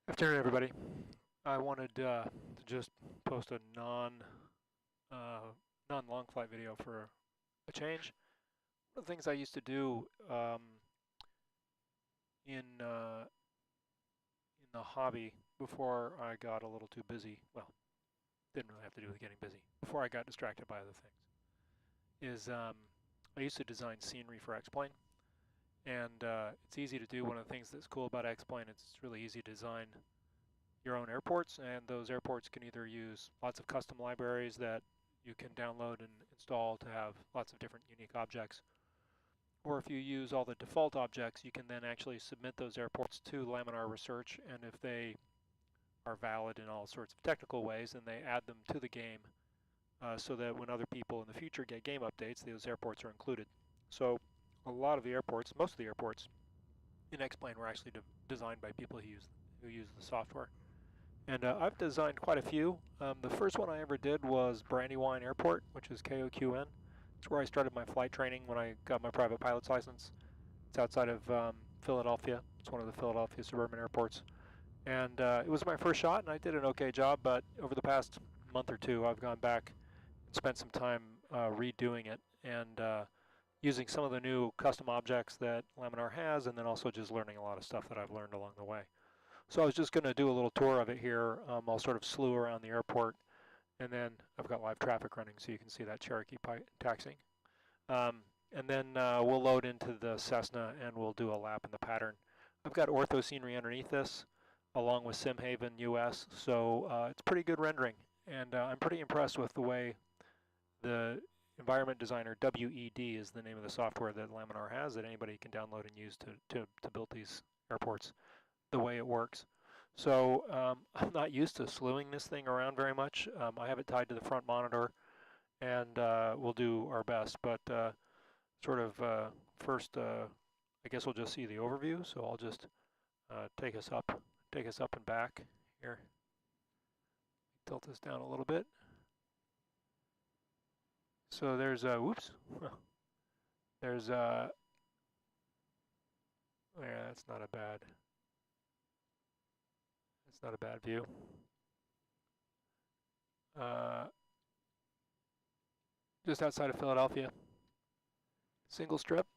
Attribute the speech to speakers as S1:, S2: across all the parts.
S1: Afternoon, everybody. I wanted to just post a non-long flight video for a change. One of the things I used to do in the hobby before I got a little too busy, well, didn't really have to do with getting busy, before I got distracted by other things, is I used to design scenery for X-Plane. And it's easy to do. One of the things that's cool about X-Plane is it's really easy to design your own airports, and those airports can either use lots of custom libraries that you can download and install to have lots of different unique objects, or if you use all the default objects, you can then actually submit those airports to Laminar Research, and if they are valid in all sorts of technical ways, then they add them to the game so that when other people in the future get game updates, those airports are included. So a lot of the airports, most of the airports in X-Plane were actually designed by people who use the software. And I've designed quite a few. The first one I ever did was Brandywine Airport, which is KOQN. It's where I started my flight training when I got my private pilot's license. It's outside of Philadelphia. It's one of the Philadelphia suburban airports. And it was my first shot, and I did an okay job, but over the past month or two, I've gone back and spent some time redoing it and using some of the new custom objects that Laminar has, and then also just learning a lot of stuff that I've learned along the way. So I was just going to do a little tour of it here. I'll sort of slew around the airport, and then I've got live traffic running so you can see that Cherokee taxiing. And then we'll load into the Cessna and we'll do a lap in the pattern. I've got ortho scenery underneath this along with SimHaven US, so it's pretty good rendering. And I'm pretty impressed with the way the environment designer, WED is the name of the software that Laminar has that anybody can download and use to build these airports, the way it works. So I'm not used to slewing this thing around very much. I have it tied to the front monitor, and we'll do our best. But first, I guess we'll just see the overview. So I'll just take us up and back here. Tilt this down a little bit. So there's whoops. There's yeah, that's not a bad. It's not a bad view. Just outside of Philadelphia, single strip,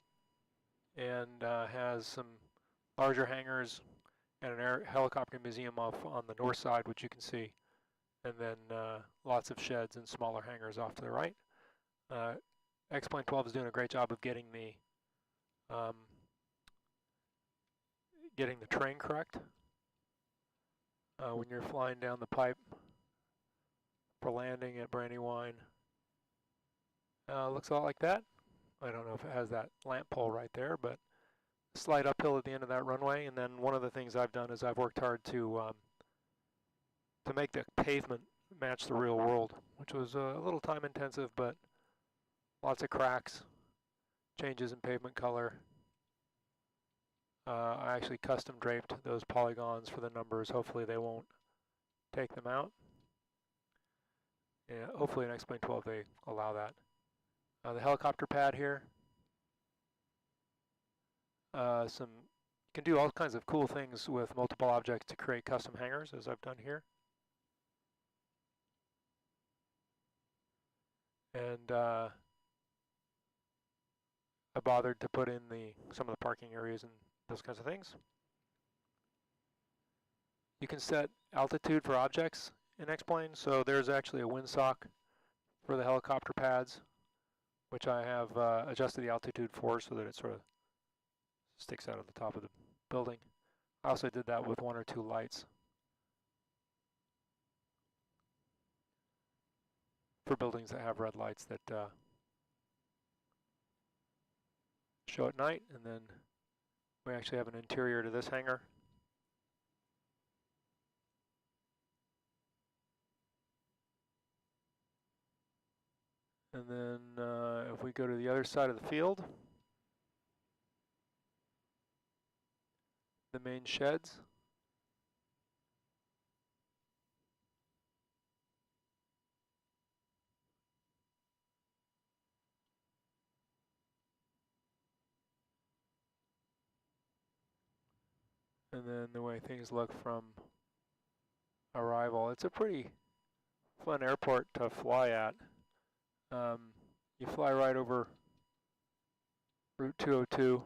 S1: and has some larger hangars and an helicopter museum off on the north side, which you can see, and then lots of sheds and smaller hangars off to the right. X-Plane 12 is doing a great job of getting the terrain correct. When you're flying down the pipe for landing at Brandywine, looks a lot like that. I don't know if it has that lamp pole right there, but slight uphill at the end of that runway. And then one of the things I've done is I've worked hard to make the pavement match the real world, which was a little time intensive, but lots of cracks, changes in pavement color. I actually custom draped those polygons for the numbers. Hopefully they won't take them out. Yeah, hopefully in X-Plane 12 they allow that. The helicopter pad here. You can do all kinds of cool things with multiple objects to create custom hangars, as I've done here. And I bothered to put in some of the parking areas and those kinds of things. You can set altitude for objects in X-Plane, so there's actually a windsock for the helicopter pads, which I have adjusted the altitude for so that it sort of sticks out of the top of the building. I also did that with one or two lights for buildings that have red lights that show at night. And then we actually have an interior to this hangar. And then if we go to the other side of the field, the main sheds. And then the way things look from arrival. It's a pretty fun airport to fly at. You fly right over Route 202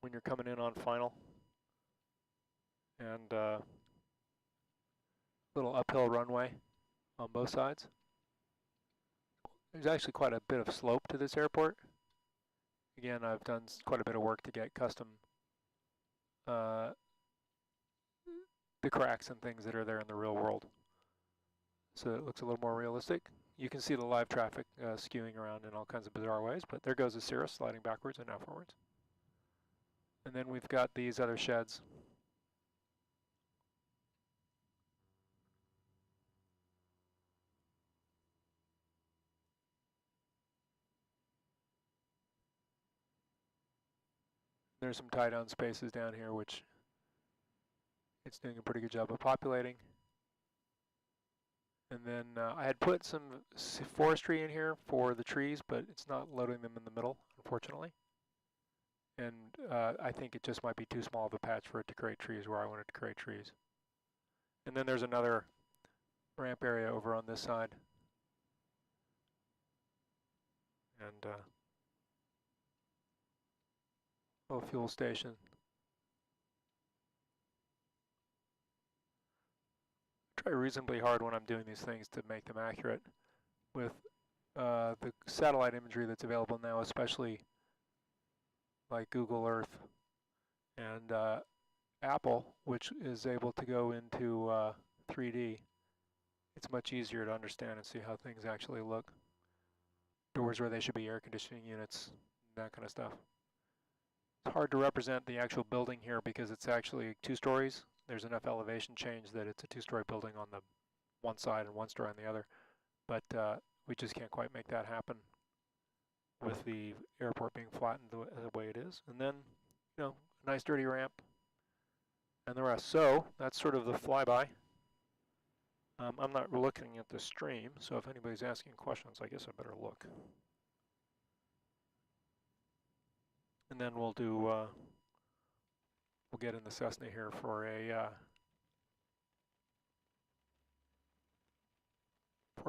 S1: when you're coming in on final, and little uphill runway on both sides. There's actually quite a bit of slope to this airport. Again, I've done quite a bit of work to get custom the cracks and things that are there in the real world, so it looks a little more realistic. You can see the live traffic skewing around in all kinds of bizarre ways, but there goes the Cirrus sliding backwards and now forwards. And then we've got these other sheds. There's some tie-down spaces down here, which it's doing a pretty good job of populating. And then I had put some forestry in here for the trees, but it's not loading them in the middle, unfortunately. And I think it just might be too small of a patch for it to create trees where I wanted to create trees. And then there's another ramp area over on this side. And little fuel station. Try reasonably hard when I'm doing these things to make them accurate with the satellite imagery that's available now, especially like Google Earth and Apple, which is able to go into 3D. It's much easier to understand and see how things actually look. Doors where they should be, air conditioning units, that kind of stuff. It's hard to represent the actual building here because it's actually 2 stories. There's enough elevation change that it's a 2-story building on the one side and 1 story on the other. But we just can't quite make that happen with the airport being flattened the way it is. And then, you know, a nice dirty ramp and the rest. So that's sort of the flyby. I'm not looking at the stream, so if anybody's asking questions, I guess I better look. And then we'll do, we'll get in the Cessna here for a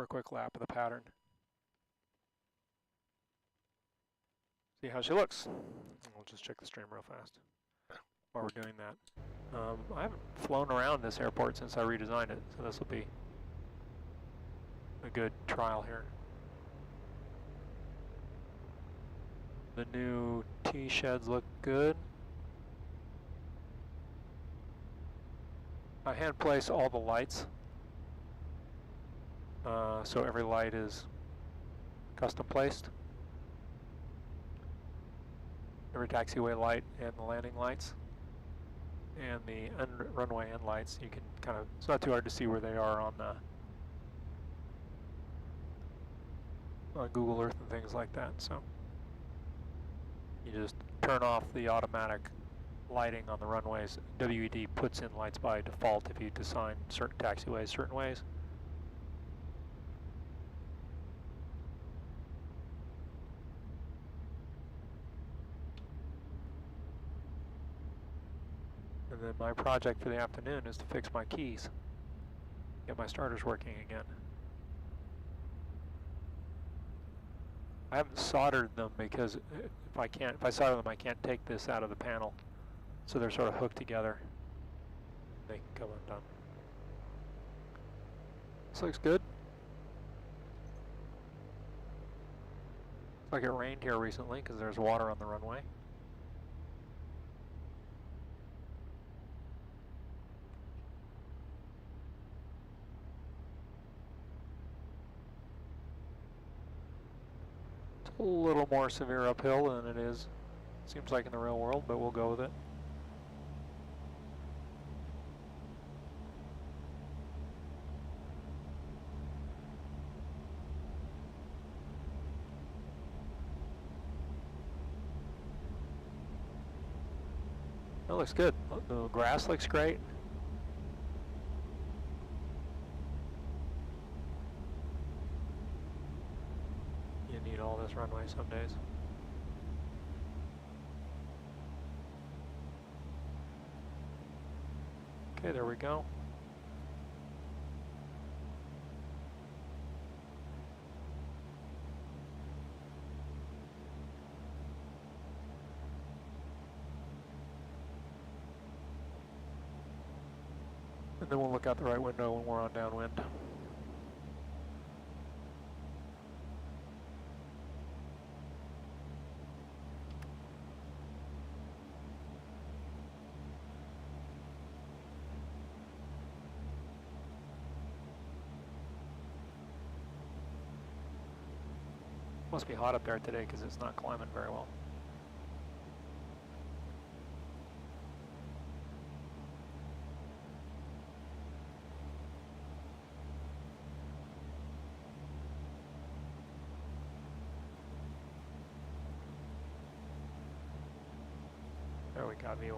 S1: quick lap of the pattern. See how she looks. We'll just check the stream real fast while we're doing that. I haven't flown around this airport since I redesigned it, so this will be a good trial here. The new T-sheds look good. I hand place all the lights, so every light is custom placed. Every taxiway light and the landing lights. And the runway end lights, you can kind of, it's not too hard to see where they are on Google Earth and things like that. So you just turn off the automatic lighting on the runways. WED puts in lights by default if you design certain taxiways certain ways. And then my project for the afternoon is to fix my keys, get my starters working again. I haven't soldered them because if I solder them, I can't take this out of the panel. So they're sort of hooked together. They can come undone. This looks good. Looks like it rained here recently because there's water on the runway. A little more severe uphill than it is, seems like in the real world, but we'll go with it. That looks good. The grass looks great. All this runway some days. Okay, there we go. And then we'll look out the right window when we're on downwind. Must be hot up there today because it's not climbing very well. There we got VY.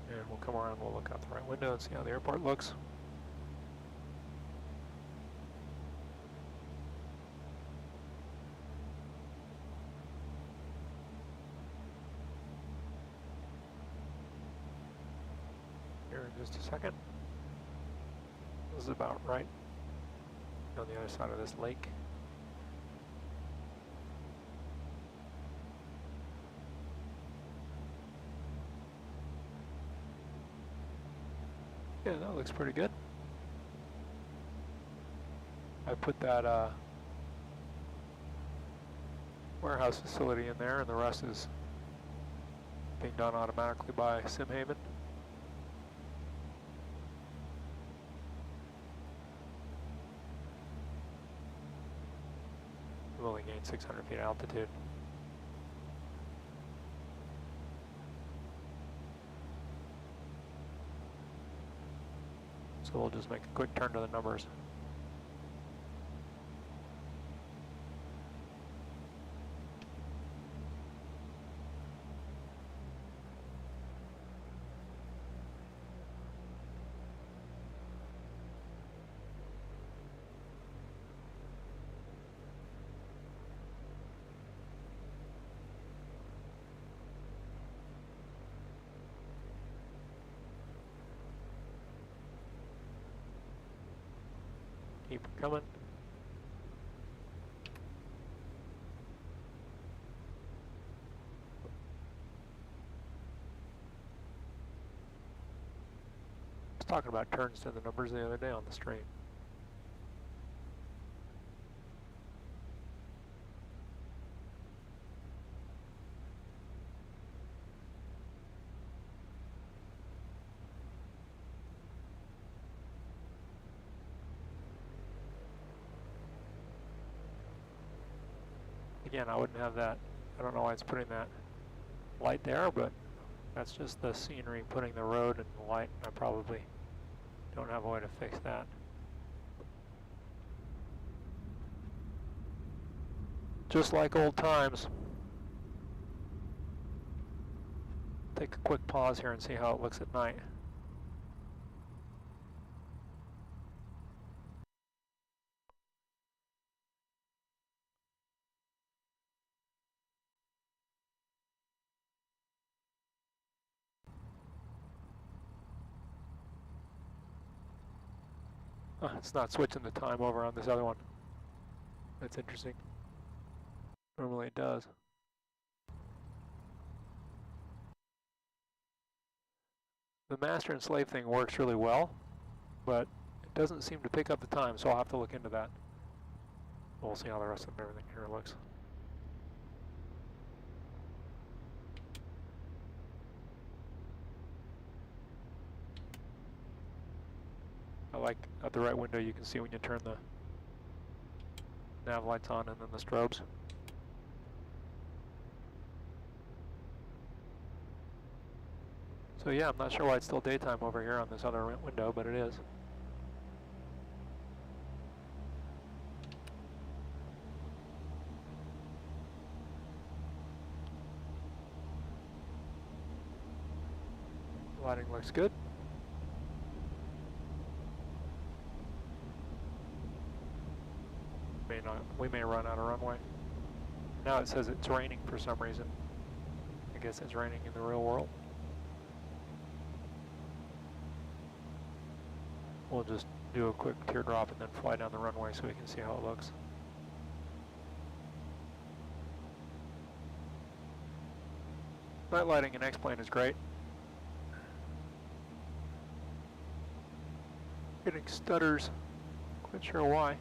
S1: And we'll come around, we'll look out the right window and see how the airport looks. Here in just a second. This is about right on the other side of this lake. Yeah, that looks pretty good. I put that warehouse facility in there, and the rest is being done automatically by SimHaven. We've only gained 600 feet altitude. So we'll just make a quick turn to the numbers. Keep coming. I was talking about turns to the numbers the other day on the stream. Again, I wouldn't have that. I don't know why it's putting that light there, but that's just the scenery putting the road and the light. I probably don't have a way to fix that. Just like old times. Take a quick pause here and see how it looks at night. It's not switching the time over on this other one. That's interesting. Normally it does. The master and slave thing works really well, but it doesn't seem to pick up the time, so I'll have to look into that. We'll see how the rest of everything here looks. I like at the right window you can see when you turn the nav lights on and then the strobes. So yeah, I'm not sure why it's still daytime over here on this other window, but it is. Lighting looks good. we may run out of runway. Now it says it's raining for some reason. I guess it's raining in the real world. We'll just do a quick teardrop and then fly down the runway so we can see how it looks. Night lighting in X-plane is great. Getting stutters, quite sure why.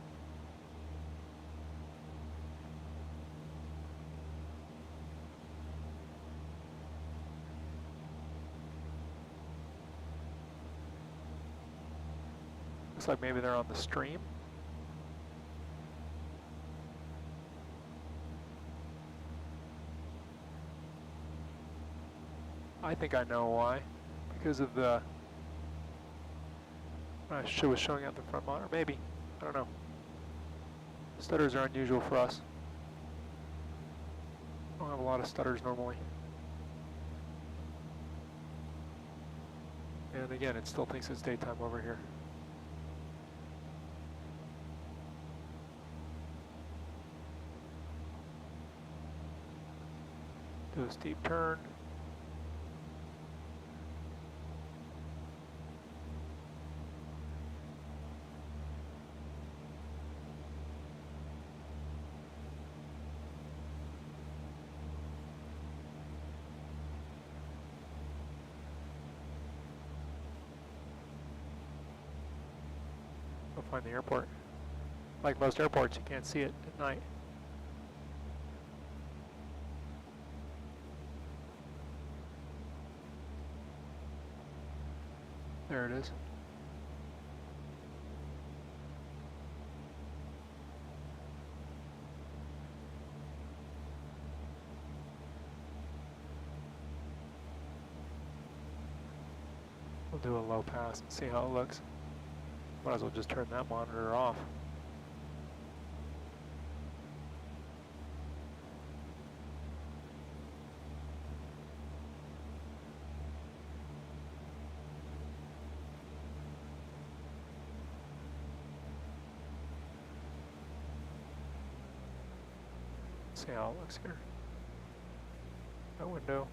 S1: Looks like maybe they're on the stream. I think I know why. Because of the was showing out the front monitor, maybe. I don't know. Stutters are unusual for us. I don't have a lot of stutters normally. And again, it still thinks it's daytime over here. Do a steep turn. Go find the airport. Like most airports, you can't see it at night. There it is. We'll do a low pass and see how it looks. Might as well just turn that monitor off. See how it looks here. That window.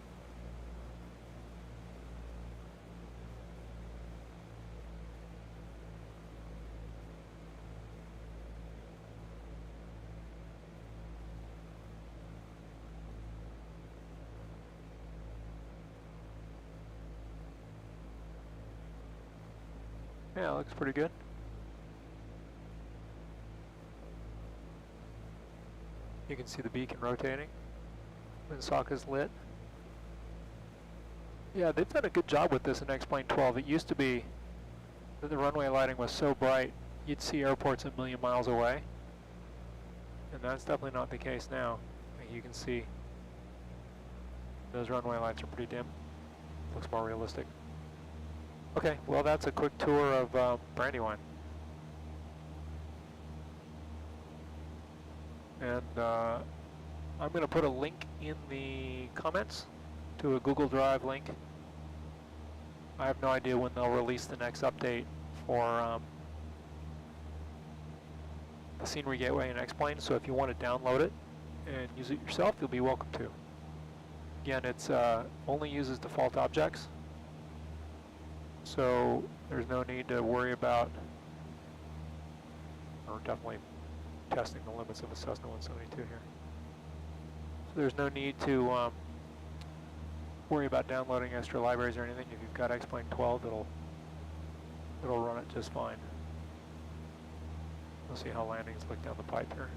S1: Yeah, it looks pretty good. You can see the beacon rotating. Windsocket's lit. Yeah, they've done a good job with this in X-Plane 12. It used to be that the runway lighting was so bright, you'd see airports a million miles away. And that's definitely not the case now. You can see those runway lights are pretty dim. Looks more realistic. Okay, well that's a quick tour of Brandywine. And I'm going to put a link in the comments to a Google Drive link. I have no idea when they'll release the next update for the Scenery Gateway in X-Plane, so if you want to download it and use it yourself, you'll be welcome to. Again, it's only uses default objects, so there's no need to worry about, or definitely testing the limits of a Cessna 172 here. So there's no need to worry about downloading extra libraries or anything. If you've got X-Plane 12, it'll run it just fine. We'll see how landings look down the pipe here.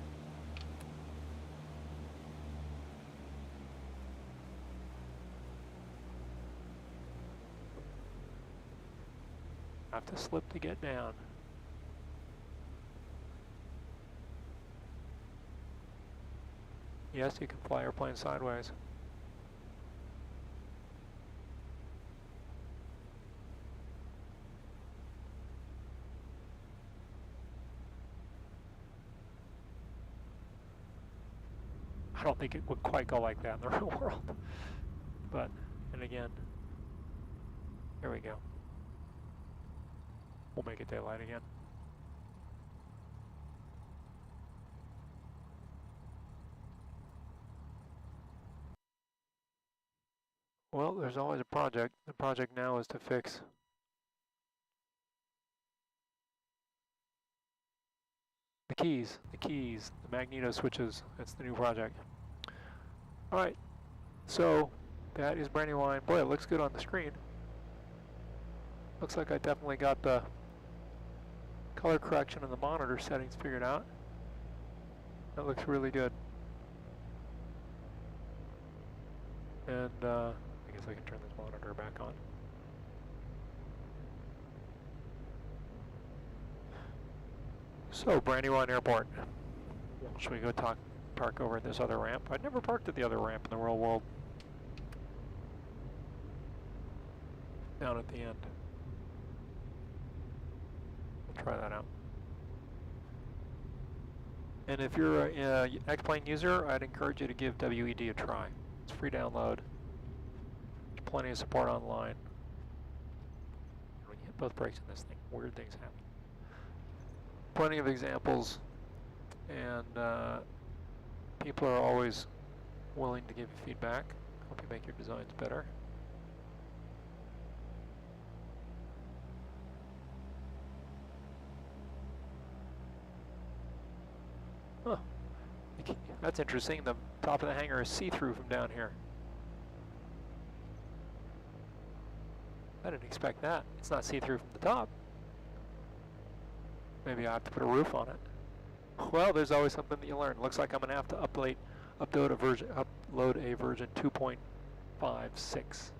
S1: Have to slip to get down. Yes, you can fly airplanes sideways. I don't think it would quite go like that in the real world. But, and again, here we go. We'll make it daylight again. Well, there's always a project. The project now is to fix the keys, the magneto switches. That's the new project. All right, so that is Brandywine. Boy, it looks good on the screen. Looks like I definitely got the color correction and the monitor settings figured out. That looks really good. And I guess I can turn this monitor back on. So, Brandywine Airport. Should we go park over at this other ramp? I'd never parked at the other ramp in the real world. Down at the end. We'll try that out. And if you're an X-Plane user, I'd encourage you to give WED a try. It's free download. There's plenty of support online. When you hit both brakes in this thing, weird things happen. Plenty of examples, and people are always willing to give you feedback, help you make your designs better. Huh. That's interesting. The top of the hangar is see-through from down here. I didn't expect that. It's not see-through from the top. Maybe I have to put a roof on it. Well, there's always something that you learn. Looks like I'm going to have to upload a version 2.56.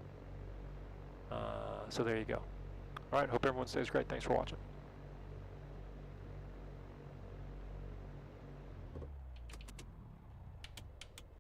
S1: So there you go. All right, hope everyone stays great. Thanks for watching.